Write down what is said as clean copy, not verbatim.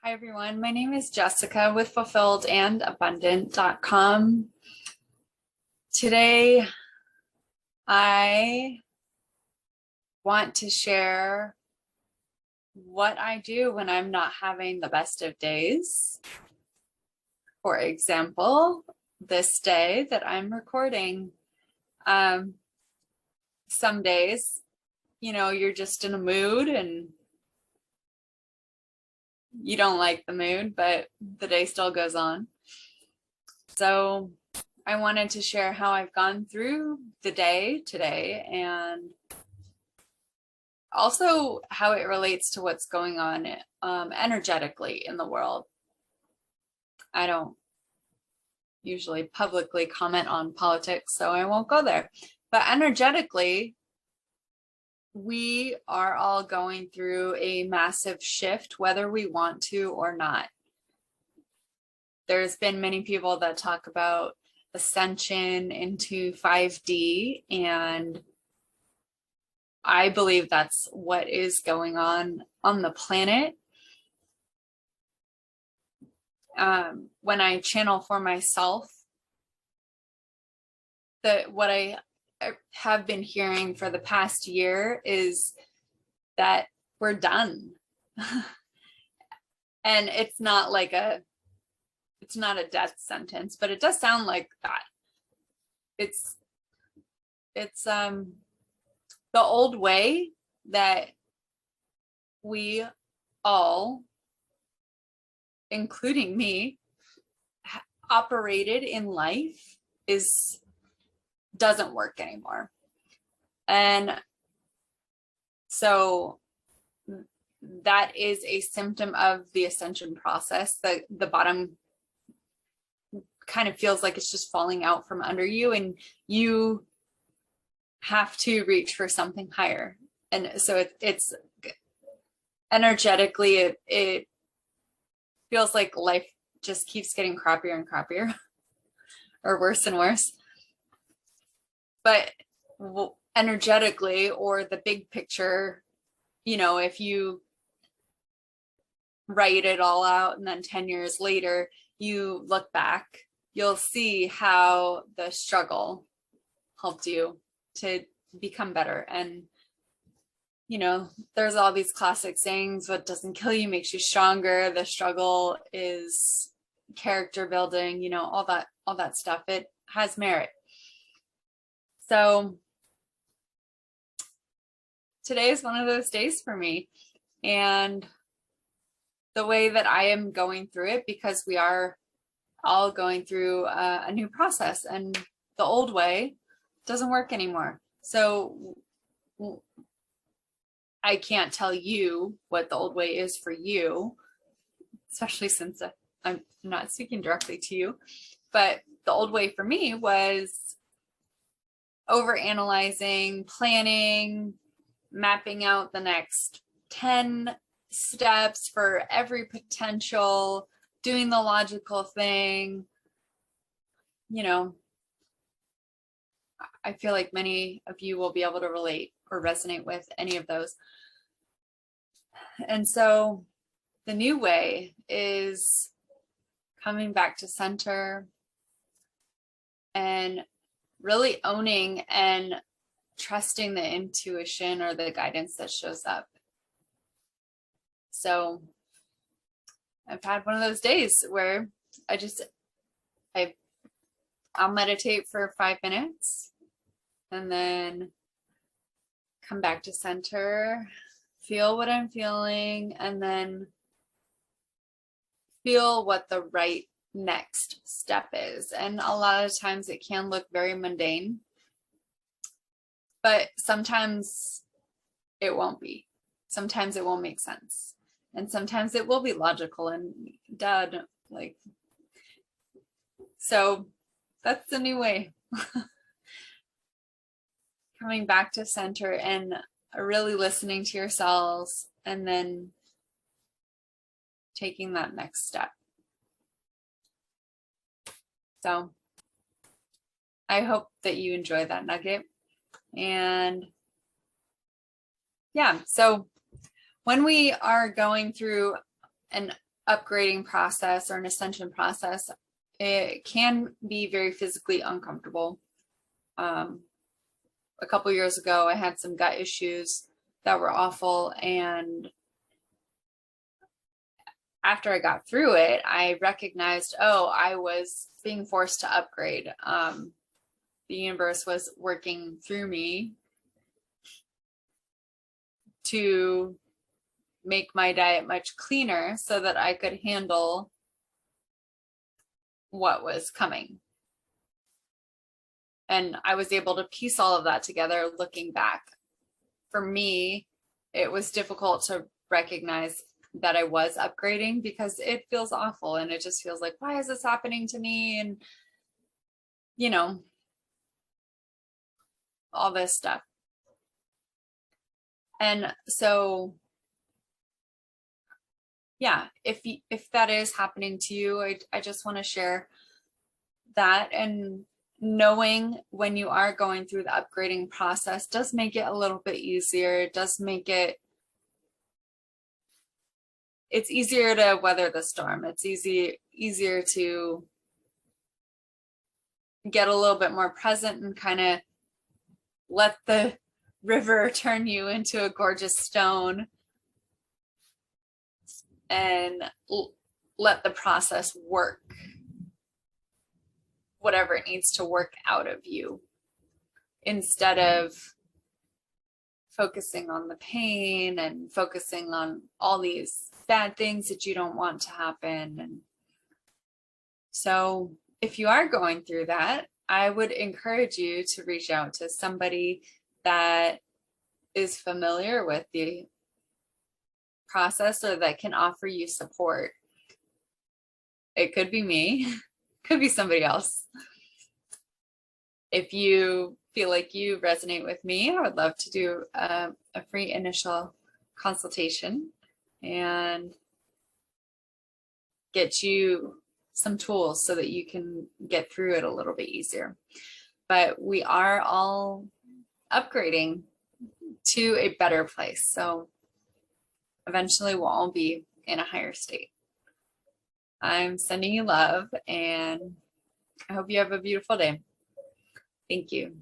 Hi, everyone. My name is Jessica with fulfilledandabundant.com. Today, I want to share what I do when I'm not having the best of days. For example, this day that I'm recording, some days, you're just in a mood and you don't like the mood, but the day still goes on. So I wanted to share how I've gone through the day today and also how it relates to what's going on energetically in the world. I don't usually publicly comment on politics, so I won't go there. But energetically, we are all going through a massive shift, whether we want to or not. There's been many people that talk about ascension into 5D, and I believe that's what is going on the planet. When I channel for myself, what I have been hearing for the past year is that we're done. And it's not a death sentence, but it does sound like that. It's the old way that we all, including me, operated in life doesn't work anymore. And so that is a symptom of the ascension process. The bottom kind of feels like it's just falling out from under you, and you have to reach for something higher. And so it's energetically, it feels like life just keeps getting crappier and crappier or worse and worse. But energetically, or the big picture, if you write it all out and then 10 years later, you look back, you'll see how the struggle helped you to become better. And there's all these classic sayings: what doesn't kill you makes you stronger. The struggle is character building, all that stuff. It has merit. So today is one of those days for me, and the way that I am going through it, because we are all going through a new process, and the old way doesn't work anymore. So I can't tell you what the old way is for you, especially since I'm not speaking directly to you. But the old way for me was overanalyzing, planning, mapping out the next 10 steps for every potential, doing the logical thing. I feel like many of you will be able to relate or resonate with any of those. And so the new way is coming back to center and really owning and trusting the intuition or the guidance that shows up. So I've had one of those days where I'll meditate for 5 minutes and then come back to center, feel what I'm feeling, and then feel what the right next step is. And a lot of times it can look very mundane, but sometimes it won't be. Sometimes it won't make sense. And sometimes it will be logical and done. So that's the new way. Coming back to center and really listening to yourselves, and then taking that next step. So I hope that you enjoy that nugget. And yeah, so when we are going through upgrading process or an ascension process, it can be very physically uncomfortable. A couple years ago, I had some gut issues that were awful, and after I got through it, I recognized, oh, I was being forced to upgrade. The universe was working through me to make my diet much cleaner so that I could handle what was coming. And I was able to piece all of that together looking back. For me, it was difficult to recognize that I was upgrading because it feels awful and it just feels like, why is this happening to me? And, you know, all this stuff. And so, yeah, if that is happening to you, I just want to share that. And knowing when you are going through the upgrading process does make it a little bit easier. It does make it's easier to weather the storm. It's easier to get a little bit more present and kind of let the river turn you into a gorgeous stone and let the process work whatever it needs to work out of you, instead of focusing on the pain and focusing on all these bad things that you don't want to happen. And so if you are going through that, I would encourage you to reach out to somebody that is familiar with the process or that can offer you support. It could be me, could be somebody else. If you feel like you resonate with me, I would love to do a free initial consultation and get you some tools so that you can get through it a little bit easier. But we are all upgrading to a better place. So eventually we'll all be in a higher state. I'm sending you love and I hope you have a beautiful day. Thank you.